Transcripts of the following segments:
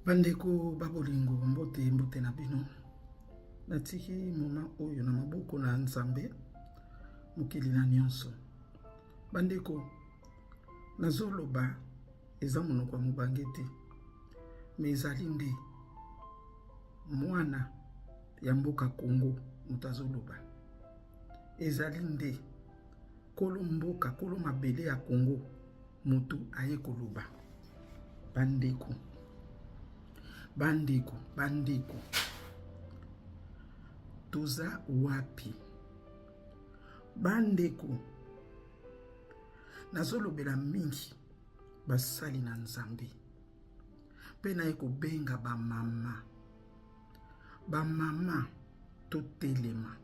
Bandeko babolingo mbote na bino. Natiki moma oyo na maboko na Nzambe mokili na nyonso. Bandeko nazoloba eza monoko mobange te. Me ezali nde mwana ya mboka Congo mutazoloba. Ezali nde kolo mboka kolo mabele ya Congo mutu aye koloba. Bandeko toza wapi? Bandeko nazolobela mingi basali na Nzambe pe na ekobenga bamama totelema.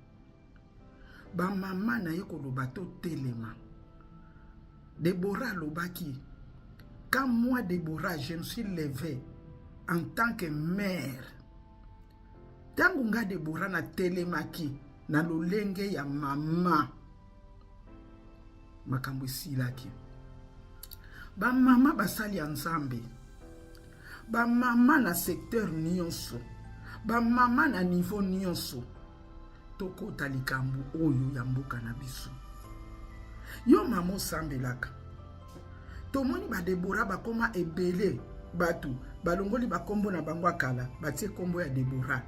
Bamama na ekoloba totelema. Déborah lobaki, quand moi Déborah je me suis levé en tant que mère, tangu nga Déborah na telemaki na lolenge ya mama makambo esilaki. Ba mama basali ya Nzambe, ba mama na secteur nyonso, ba mama na niveau nyonso, tokota likambo oyo ya mboka na biso. Yo mama osambelaka tomoni ba Déborah bakoma ebele batu balongoli bakombo na bango akala batie kombo ya Déborah.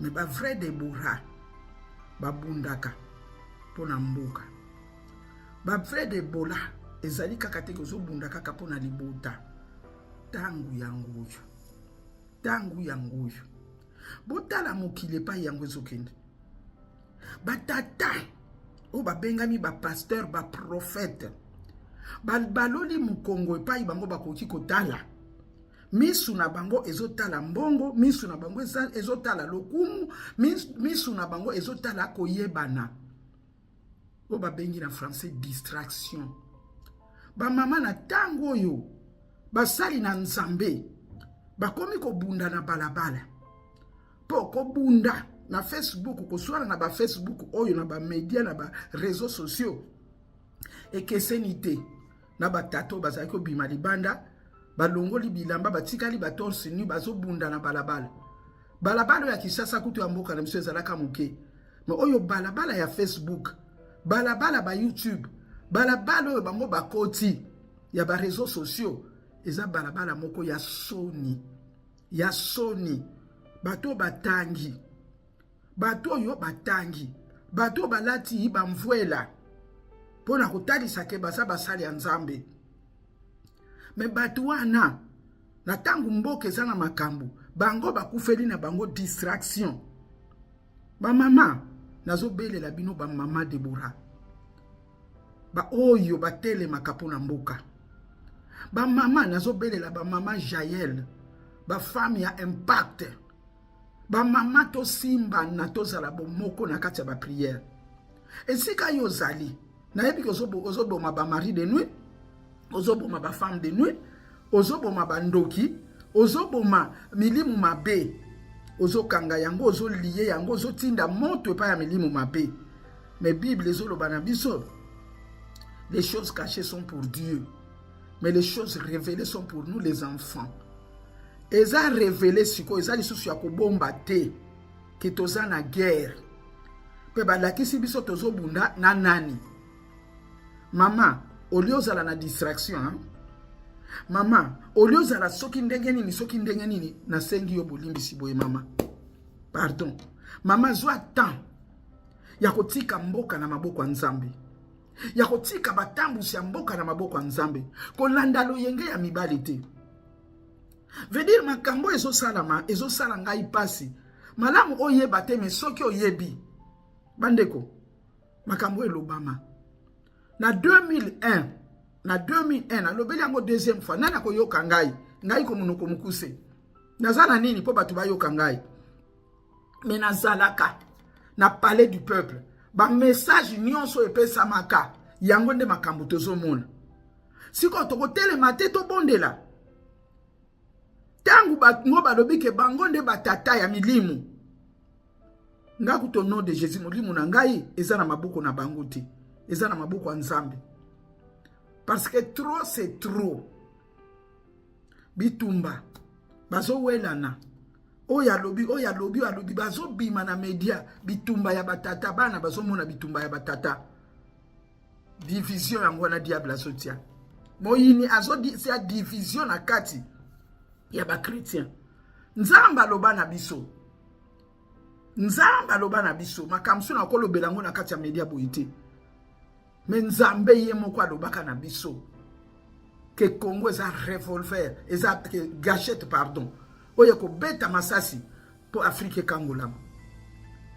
Mais ba vrai Déborah babundaka pona mboka. Ba vrai Déborah ezali kaka te kozobundaka kaka pona libota. Tangu yangoyo botala mokile pa yango ezokende. Batata o babengami ba pasteur ba prophète baloli mukongo epai bango bakoki kotala. Misu na bango ezotala mbongo, misu na bango ezotala lokumu, misu na bango ezotala koyebana. O babengi na français distraction. Ba mama na tango oyo basali na Nzambe bakomi kobunda na balabala. Po kobunda na Facebook, koswala na ba Facebook oyo na ba media na ba réseaux sociaux. Ekesenite na batato bazaki obima libanda balongoli bilamba batikali batorsi nu bazobunda na balabala. Balabala ya Kisasa kutu ya mboka na miso ezalaka moke. Mais oyo balabala ya Facebook, balabala ba YouTube, balabala oyo bango bakoti ya ba réseaux sociaux, eza balabala moko ya soni. Ya soni. Bato batangi. Bato yo batangi. Bato balati bamvuela. Pona kotalisa ke basa basali ya Nzambe. Me batu wana na tangu mboka eza na makambo bango bakufeli na bango distraction. Ba mama nazobelela bino ba mama Déborah. Ba oyo batele makapo na mboka. Ba mama nazobelela ba mama Jaël, ba femme ya impact. Ba mama to simba na tozala bomoko na kati ya ba prière. Esika yo zali na yebi ozoboma ba mari de nuit, ozoboma ba femme de nuit, ozoboma ba ndoki, ozoboma milimu mabe, ozokanga yango, ozoliye yango, ozotinda moto epa ya milimu mabe. Mais Bible ezoloba na biso, les choses cachées sont pour Dieu, mais les choses révélées sont pour nous les enfants. Eza révélé siko eza lisusu ya kobomba te ki toza na guerre. Pe balakisi biso tozobunda na nani. Mama, oliozala na distraction, hein? Mama, oliozala soki ndenge nini na sengi yo bolimbisi boye mama. Pardon. Mama zwa temps ya kotika mboka na maboko ya Nzambe. Ya kotika batambusi ya mboka na maboko ya Nzambe. Kolanda loyenge ya mibali te. Veut dire makambo ezosala ngai pasi. Malamu oyeba te me soki oyebi. Bandeko, makambo elobama. Na 2001 alobeli yango deuxième fois nana koyoka ngai ko munoko mukuse. Nazala nini po batu bayoka ngai. Mais nazalaka na palais du peuple. Ba message nyonso epesa maka yango nde makambo tozomona. Siko tokotelema te to bondela. Tangu ngo balobi ke bango nde batata ya milimu. Ngaku to nom de Jésus milimu na ngai eza na maboko na bango te. Eza na maboko ya Nzambe. Parce que trop c'est trop. Bitumba bazo welana oya lobi bazo bima na media bitumba ya batata bana bazo mona bitumba ya batata division yango na diable azotia moyini azodi c'est division na kati ya ba chrétien nzamba loba na biso makamso na kolobela ngo na kati ya media boyite mais nzambe ye moko alobaka na biso que Congo eza revolver eza gâchette pardon oye ko beta masasi pour Afrique kangola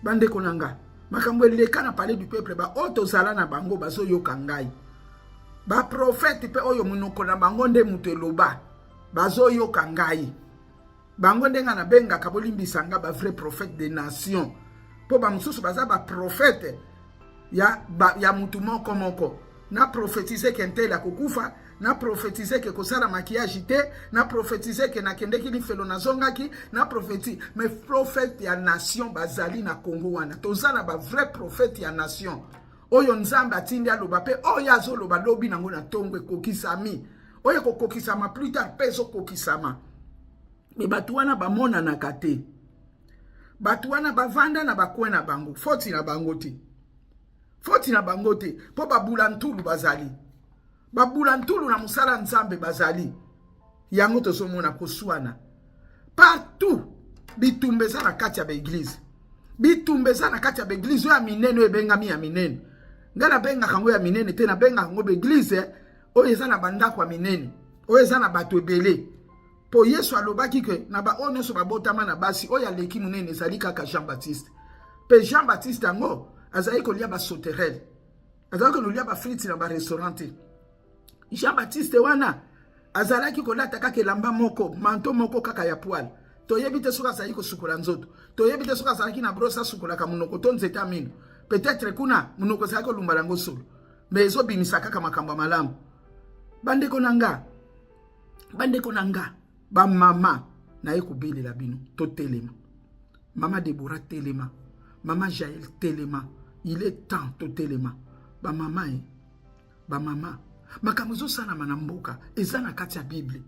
bande konanga makambo leka na parler du peuple ba otozala na bango bazo yoka ngai ba prophète pe oyo munoko na bango nde mutu eloba bazo yoka ngai bango ndenga na benga kabolimbisa nga ba vrai prophète des nations po ba mususu baza ba prophète ya mutu moko na prophétiser kentela kokufa na prophétiser que kosala maquillage te na prophétiser que nakendeki li felo na zongaki na prophétie mais prophète ya nation bazali na Congo wana tozana ba vrai prophète ya nation oyo nzamba tindi aloba pe oyo azoloba lobi nango na tongwe kokisami oyo kokisama plus tard peso kokisama mais batu wana bamona na kate batu wana bavanda na bakwena bango foti na bango te po babula ntulu bazali babula ntulu na musala nzambe bazali yango tozomona koswana partout bitumbeza na kati ya église oyo ya minene oyo ebengami ya minene nga na benga kango ya minene te na benga kango église oyo eza na bandako ya minene oyo eza na bato ebele po Yesu alobaki ke na ba oyo nyonso babotama na basi oyo aleki munene ezali kaka Jean Baptiste pe Jean Baptiste yango azali kolia ba sauterelle azali kolia ba frites na ba restaurant Jean Baptiste wana azalaki kolata kaka elamba moko manto moko kaka ya poil toyebi te soka azali kosukola nzoto toyebi te soka azalaki na brosa sukola ka munoko to nzeta mino peut-être kuna munoko azali kolumba lango solo mais ezobimisa kaka makambo malamu bandeko nanga ba mama na ekobelela bino to telema mama Deborah telema mama Jaël telema il est temps to telema ba mama makambo ezosalama na mboka eza na kati ya Bible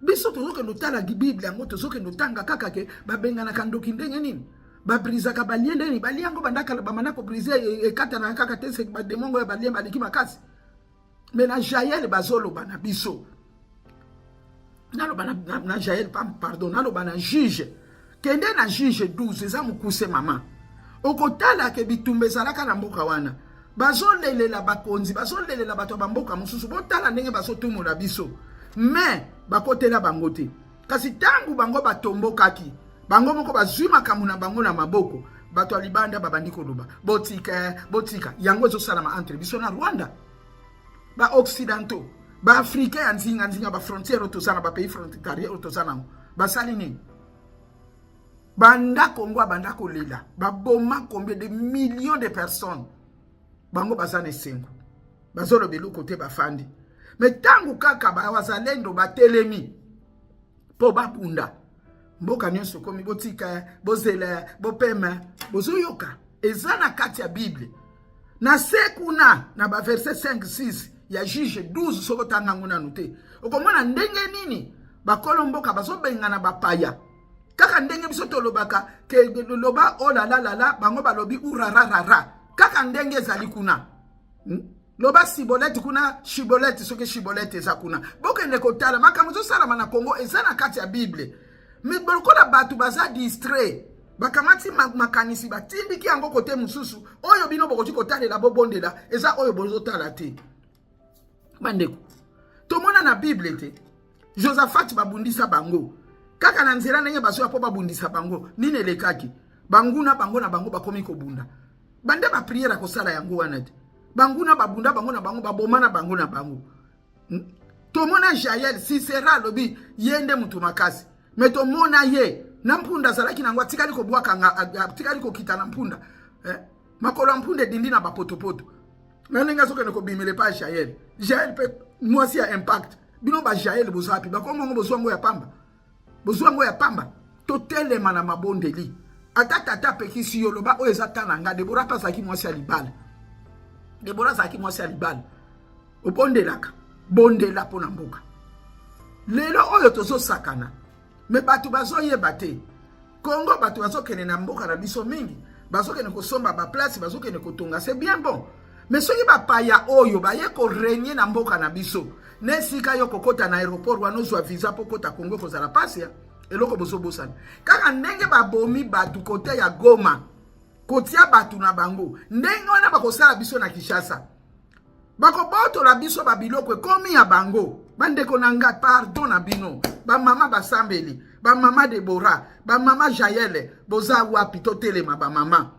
biso tozoke notala Bible yango tozoke notanga kaka ke babenganaka ndoki ndenge nini babrisaka balie ndeni balie yango bandaka bamana ko briser ekata na kaka te se bademongo ya balie baliki makasi mais na Jaël bazoloba na biso naloba na Jaël pardon naloba na juge kende na juge 12 eza mukuse mama okotala ke bitumba ezalaka na mboka wana bazolelela bakonzi bazolelela bato bamboka mususu botala ndenge bazotumula biso mais bakotela bango te kasi tangu bango batombokaki bango moko bazwi makambo na bango na maboko bato alibanda babandi koloba botika yango ezosalama entre biso na Rwanda ba occidentaux ba africain ya nzinga ba frontière otozana ba pays frontalier otozana basali nini banda Congo banda kolela baboma combien de millions de personnes bango bazana esengo bazolo belo côté bafandi mais tangu kaka bawazalendo batelemi po babunda mboka nyonso komi botika bozela bopema bozoyoka ezana kati ya Bible na sekuna na ba verset 5-6 ya juge 12 soko tanga nguna nute okomona ndenge nini bakolo mboka bazobengana bapaya kaka ndenge biso tolobaka ke loba oh la la bango balobi urararara kaka ndenge ezali kuna loba sibolete kuna shibolete soki shibolete eza kuna bokende kotala makambo zosalama na Congo eza na kati ya Bible mais bokola batu baza distrait bakamati makanisi batindiki yango kote mususu oyo bino bokoti kotalela bobondela eza oyo bozotala te bandeko tomona na Bible te Josaphat babundisa bango kaka na nzela ndenge bazo po babundisa bango nini elekaki banguna bango na bango bakomi kobunda bande ba prière kosala yango wana te banguna babunda bango na bango babomana bango na bango tomona Jaël Sisera lobi yende mutu makasi mais tomona ye na mpunda zalaki nango tikali ko bwaka tikali ko kita na mpunda makolo mpunda dindi na bapotopoto nalenga soke ne ko bimele pa Jaël pe mwasi ya impact bino ba Jaël bozapi bakomongo bozwango ya pamba totelema na mabondeli atata pekisi yoloba o ezatana nga Deborah pasaki mwasi ya libala obondelaka bondela pona mboka lelo oyo tozo sakana Mais bato bazo yeba te. Congo bato bazo kene na mboka na biso mingi. Bazo kene ko somba ba place, bazo kene ko tonga. C'est bien bon. Mais soki ba paya oyo ba ye ko régner na mboka na biso. Nesika yo kokota na aéroport wano zwa visa po kota Congo ko zala passe ya. Eloko bozo bosana. Kaka ndenge ba bomi batu kote ya Goma. Kotia batu na bango. Ndenge wana bakosala biso na Kinshasa. Bako boto la biso ba biloko komi ya bango. Bandeko nanga pardon na bino. Ba mama basambeli, ba mama Deborah, ba mama Jaël, boza wapi to telema ba mama.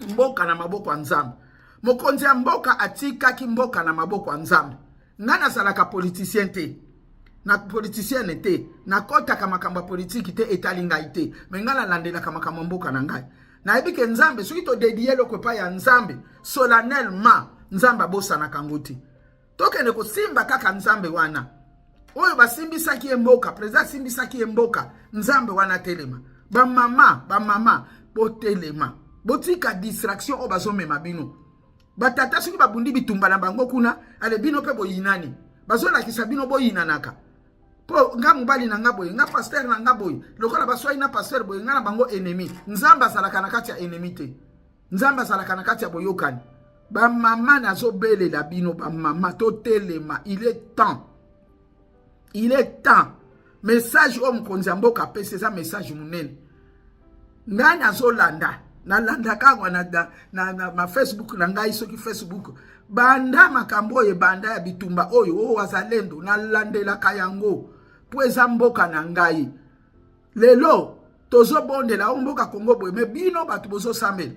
Mboka na maboko nzambe. Mokonzi ya mboka atika ki mboka na maboko nzambe. Ngana salaka politicien te. Na politicien te. Na kota kama kamba politiki te etali ngai te. Mengala landela kama kama mboka na ngai. Na ebike nzambe soki to dédier loko pa ya nzambe solennellement nzamba bosa na kanguti. Tokene ko simba kaka nzambe wana. Oyo basimbisaki emboka, president simbisaki emboka, nzambe wana telema. Ba mama, bo telema. Botika distraction o bazomema bino. Batata soki babundi bitumba na bango kuna, ale bino pe boyinani. Bazola kisabino boyinanaka. Po nga mubali na nga boy, nga pasteur na nga boy. Lokola baswai na pasteur boy, nga na bango ennemi. Nzamba salaka na kati ya ennemi te. Nzamba salaka na kati ya boyokani. Ba mama nazo bele la bino, ba mama to telema, il est temps. Il est temps. Message homme konzi mboka pese za message munene. Ngani azolanda. Na landa kangwa na Facebook na ngai soki Facebook. Banda makambo ye banda ya bitumba oyo o wazalendo na landela kayango. Pweza mboka na ngai. Lelo tozo bondela mboka Kongo boye me bino batu bozo sambela.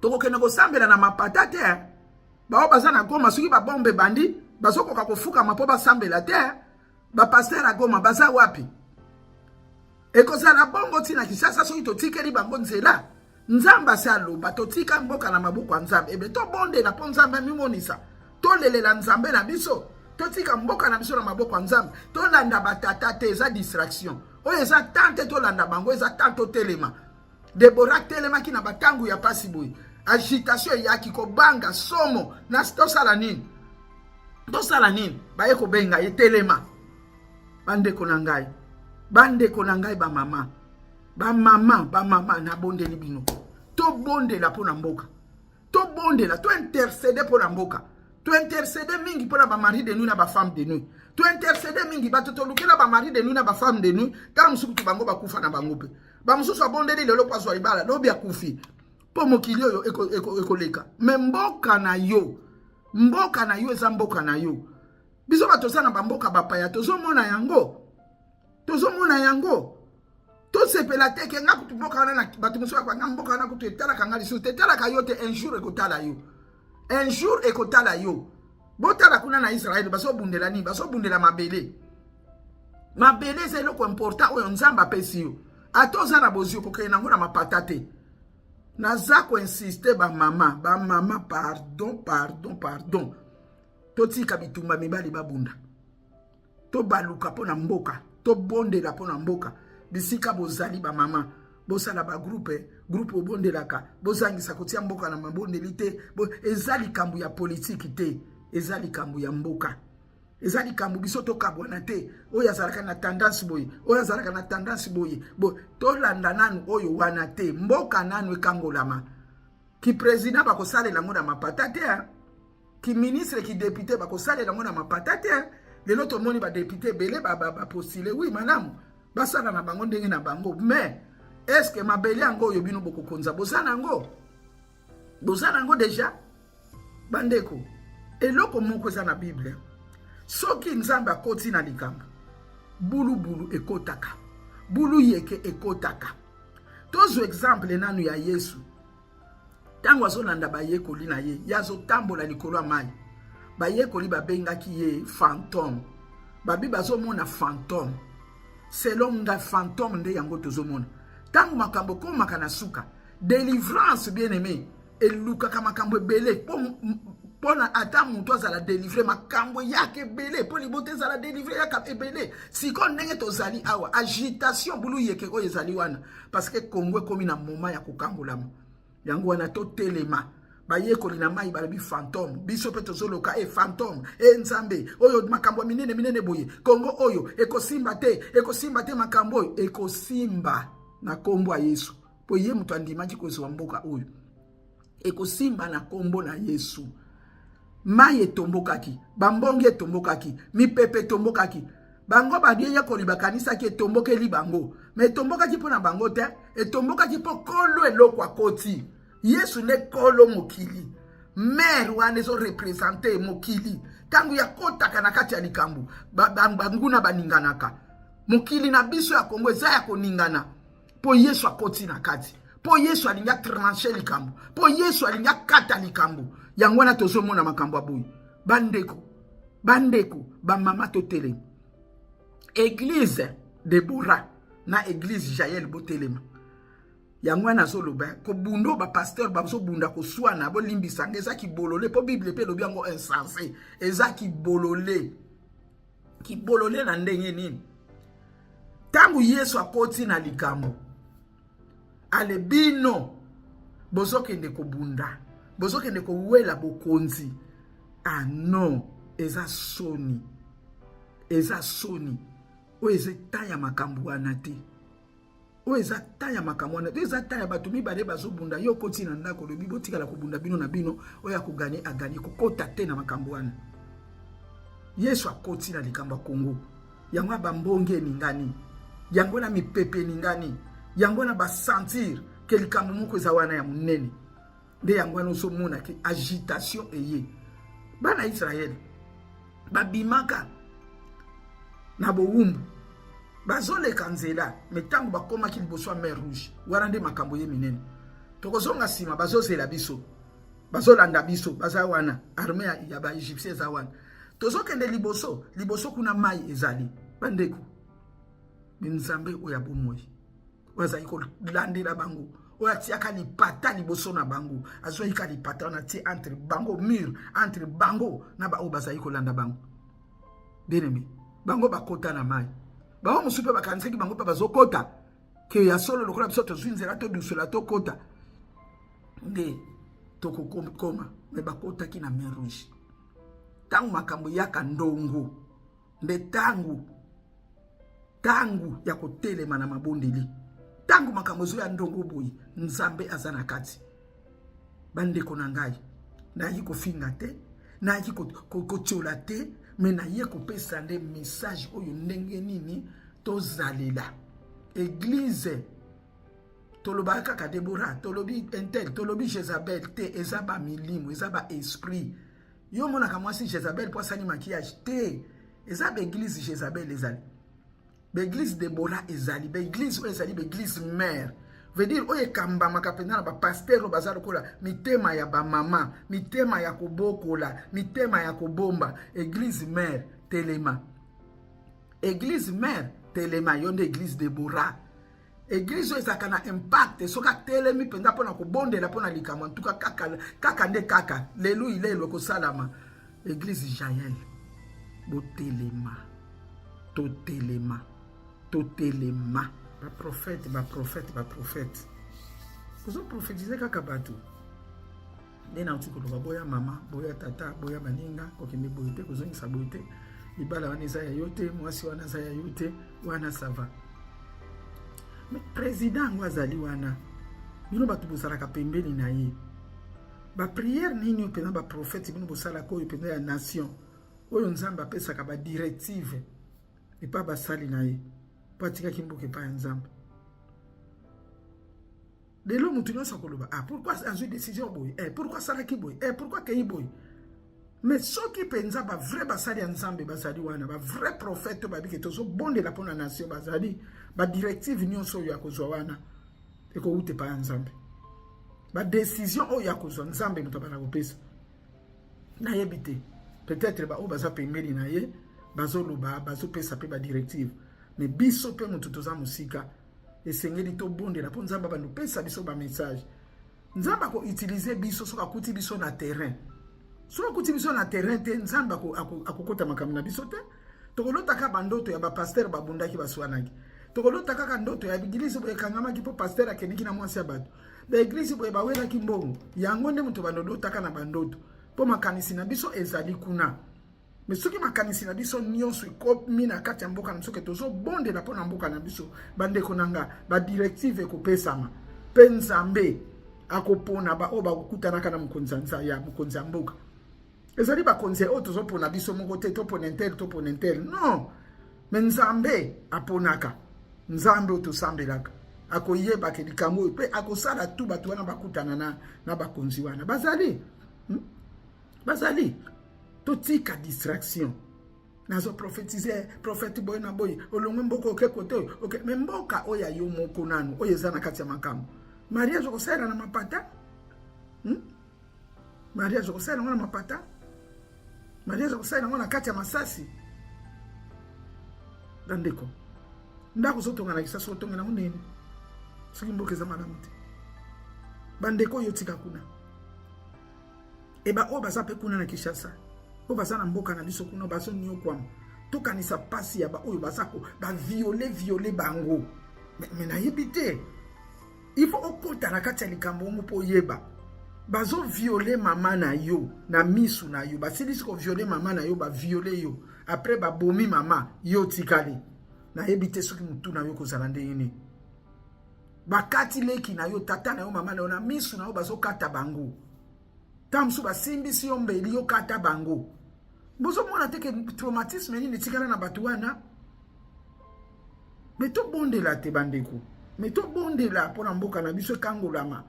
Toko kene ko sambela na mapata te. Ba baza na Goma soki ba bombe bandi bazoko ka kofuka mapo ba sambela te. Ba pasteur a Goma baza wapi? Ekoza la bongo tina Kinshasa soki to tikeli bango nzela. Nzamba salo ba to tika mboka na maboko ya nzambe. Ebe to bonde na po nzambe mimonisa. To lelela nzambe na biso. To tika mboka na biso na maboko ya nzambe. To landa batata te eza distraction. Oyo eza tante to landa bango eza tanto telema. Deborah telema ki na batangu ya pasi boy. Agitation ya ki ko banga somo na tosala nini? Tosala nini? Ba yeko benga ye telema. Bande konangai. Bande konangai ba mama. Ba mama na bonde li bino. To bonde la pona mboka. To bonde la to intercéder pona mboka. To intercéder mingi pona ba mari de nous na ba femme de nous. To intercéder mingi ba to lukela ba mari de nous na ba femme de nous. Ka musuku bango ba kufa na bango pe. Ba mususu abonde li lelo kwa zwa ibala lobi akufi. Po mokili yo ekoleka. Me mboka na yo. Mboka na yo eza mboka na yo. Biso ba tosana ba mboka bapaya tozo mona yango. Tozo mona yango. To sepela teke nga kutuboka na batu muso kwa mboka na kutu etala kangali so tetala kayote un jour ekotala yo. Un jour ekotala yo. Botala kuna na Israël baso bundela ni baso bundela mabele. Mabele c'est loko important oyo nzamba pesi yo. Atoza na bozio kokena nango na mapatate. Naza ko insister ba mama pardon. Toti kabitumba mibali babunda. To baluka pona mboka, to bonde la pona mboka. Bisika bozali ba mama, bosala ba groupe obondelaka, bozangisa kotia mboka na mabondelite, ezali kambu ya politique te, ezali kambu ya mboka. Ezali kambu biso to kabwana te, oya zalaka na tendance boye, bo to landa nanu oyo wana te, mboka nanu ekangolama. Ki président bakosale la ngona mapata te, ki ministre ki député bakosale la ngona mapata te, lelo to moni ba député belé ba postule, oui madame. Basana na bango ndenge na bango, mais est-ce que mabele yango yo bino boko konza bozana ngo déjà bandeko eloko moko za na Bible soki nzamba koti na likambo bulu ekotaka bulu yeke ekotaka tozo exemple nanu ya Yesu tango azolanda bayekoli na ye yazo tambola likolo mai bayekoli babengaki ye fantôme babi bazomona fantôme selon nga fantôme nde yango tozomona tango makambo ko makana suka délivrance bien aimé eluka kama makambo belé pona ata muto azala délivrer makambo yake belé po libote azala délivrer yaka ebelé siko ndenge tozali awa agitation bulu yeke ko ezali wana parce que Congo komi na moment ya kokangolama yango wana to telema bayekoli na mai balabi fantôme biso pe tozoloka fantôme nzambe oyo makambo minene boye Congo oyo ekosimba te makambo oyo ekosimba na kombo ya Yesu po ye mutu andimaki kozwa mboka oyo ekosimba na kombo na Yesu. Mai etombokaki, bambonge etombokaki, mipepe etombokaki. Bango badiye koliba kanisa ki etombokeli bango. Me etombokaki po na bango te, etombokaki po kolo eloko akoti. Yesu ne kolo mokili. Mère wana ezo represente mokili. Tangu ya kotaka na kati ya likambu, banguna baninganaka. Mokili na biso ya Kongo eza ya koningana. Po Yesu akoti na kati. Po Yesu alinga trancher likambu. Po Yesu alinga kata likambu. Yango wana tozomona makambo aboyi. Bandeko, ba mama totele. Église Deborah na église Jaël botelema. Yango wana zoloba ko bundo ba pasteur ba zo bunda ko swana bo limbisa ngeza ki bolole po Bible pe lobi yango insensé. Eza ki bolole. Ki bolole na ndenge nini? Tangu Yesu akoti na likambo. Ale bino bozokende ko bunda. Bozokende ko wela bokonzi. Ah non, eza soni. Eza soni. O eza taya makambo wana te. O eza taya makambo wana te. Eza taya bato mibale bazobunda. Yo koti na ndako lobi botika la kobunda bino na bino. Oya kugane agani kokota te na makambo wana. Yesu akoti na likambo Kongo. Yango bambonge ningani. Yango na mipepe ningani. Yango na basentir ke likambo moko eza wana ya munene. De yango wana osomona ke agitation eye. Bana Israël babimaka na bowumbu bazoleka nzela metango bakoma ki liboso ya mer rouge wana nde makambo ye minene tokozonga sima bazozela biso bazolanda biso baza wana armée ya ba Egyptien za wana tozokende liboso kuna mai ezali bandeko binzambe oya bomoi waza iko landela bango oya tiaka lipata liboso na bango azoyika lipata na ti entre bango mur entre bango na ba obaza iko landa bango bien-aimé bango bakota na mai bango musupe bakaniseki bango pa bazokota ke ya solo lokola biso tozwinzela to dusela to kota nde tokokoma me bakota ki na mer rouge tangu makambo yaka ndongo nde tangu ya kotelema na mabondeli tangu makambo zo ya ndongo boyi nzambe azana kati bandeko na ngai na yi kofinga te na yi kotiola te me na ye kopesa nde message oyo ndenge nini tozalela église toloba kaka Deborah tolobi Intel tolobi Jezabel te ezaba milimo ezaba esprit yo mona ka mwasi Jezabel po sani maquillage te ezaba église Jezabel ezali l'église Deborah ezali l'église ezali l'église mère veut dire oye kamba makapenda ba pasteur bazalo kola mitema ya ba mama mitema ya kobokola mitema ya kobomba église mère telema yonde église Deborah église ezaka na impact soka telemi penda pona kobondela pona likama ntuka kaka nde kaka lelu ilelo ko salama église Jaël totelema ba prophète kozo prophétiser kaka bato ndena utiko loba boya mama boya tata boya baninga kokende boyete kozongisa boyete libala wana eza ya yote mwasi wana za ya yote wana sava mais président wazali wana bino bato bozalaka pembeni na ye ba prière nini opena ba prophète bino bosala ko opena ya nation oyo nzamba apesaka ba directive epa basali na ye patika kimboke pa nzamba lelo mutu nyonso koloba pourquoi azwi décision boy pourquoi sala ki boy pourquoi kei boy mais soki penza ba vrai basali ya nzambe basali wana ba vrai prophète ba bike tozo bonde la pona nation basali ba directive nyonso ya kozwa wana eko ute pa nzambe ba décision o ya kozwa nzambe mutu bana kopesa na yebite peut-être ba o baza pembeni na ye bazoloba bazopesa pe ba directive mais biso pe mutu toza musika esengeli to bonde la po nzamba bandu pesa biso ba message nzamba ko utiliser biso soka kuti biso na terrain soka kuti biso na terrain te nzamba ko akokota makambo na biso te tokolota ka bandoto ya ba pasteur babundaki baswanaki tokolota kaka ndoto ya bigilisi bo ekangama ki po pasteur akeniki na mwasi ya bato ba église boye bawela kimbongo yango nde muto bandodo taka na bandoto po makanisi na biso ezali kuna mais soki makanisi na biso nyonso ekomi na kati ya mboka na biso ke tozobondela mpo na mboka na biso bandeko na nga badirective ekopesama mpe nzambe akopona baoyo bakokutanaka na mokonzi ya mboka ezali bakonzi oyo tozopona biso moko te topona intel non me nzambe aponaka nzambe oyo tosambelaka akoyebaka likambo oyo mpe akosala tu bato wana bakutana na bakonzi wana bazali totika distraction nazo prophétiser prophète boy na boy olongwe mboka oke kote oke me mboka oyo yo moko nanu oyo eza na kati ya makambo mariage okosala na mapata mariage okosala na mapata mariage okosala na kati ya masasi dandeko ndako zotonga na kisasa otonga na munene soki mboka eza malamu te bandeko oyo tika kuna eba oyo baza mpe kuna na Kinshasa oyo baza na mboka na biso kuna bazo nio kwama tokanisa pasi ya baoyo bazako baviole bango me nayebi te il faut okota na kati ya likambo ngo mpo oyeba bazo viole mama na yo na misu na yo basilisi ko viole mama na yo baviole yo après babomi mama yo tikali nayebi te soki mutu na yo kozala nde nini bakati leki na yo tata na yo mama na yo na misu na yo bazokata bango tamsu basimbisi yo mbeli yo kata bango bozo mona te ke traumatisme nini tikala na batu wana me to bondela te bandeko me to bondela pona mboka na biso kangolama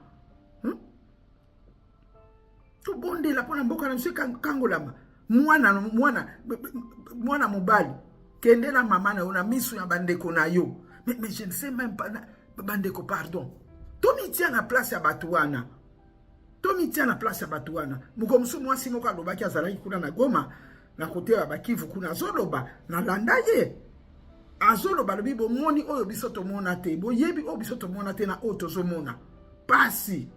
to bondela pona mboka na biso kangolama mwana mobali kende na mama na yo na misu ya bandeko na yo mais je ne sais même pas bandeko pardon to mitia na place ya batu wana mukomsu mwasi moko alobaki azalaki kuna na Goma na kote ya bakivu kuna azoloba na landa ye azoloba lobi bomoni oyo biso tomona te boyebi oyo biso tomona te na oyo tozomona pasi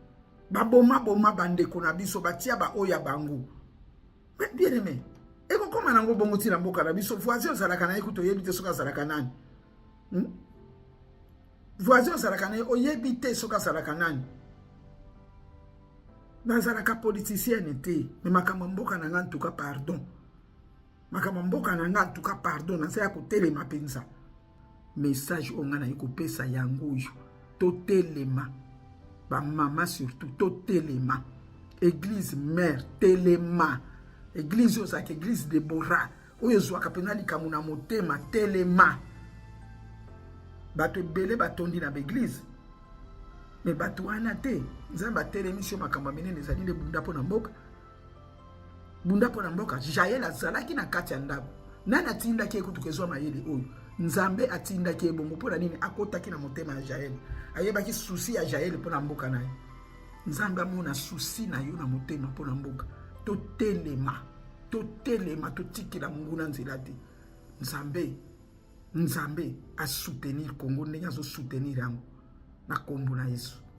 baboma bandeko na biso batia ba oya bango bien aimé ekokoma nango bongo tina mboka na biso voisin ozalaka na ye kuto oyebi te soki azalaka nani voisin ozalaka na ye oyebi te soki azalaka nani nazalaka politicienne te me makambo mboka na nga en tout cas pardon makambo mboka na nga en tout cas pardon nasaya kotelema mpenza message oyo nga naye kopesa yango oyo totelema bamama surtout totelema église mère telema église oyo ozalaka église Debora oyo ezwaka mpena likambo na motema telema bato ebele batondi na baeglise me bato wana te nzambe atelemi sio makambo minene ezali nde bunda mpo na mboka Jael azalaki na kati ya ndako nani atindaki ekutuka ezwa mayele oyo nzambe atindaki ebongo mpo na nini akotaki na motema ya Jael ayebaki susi ya Jael mpo na mboka na ye nzambe amona susi na yo na motema mpo na mboka totelema totikela monguna nzela te nzambe asoutenir Congo ndenge azosoutenir yango na kombo na Yesu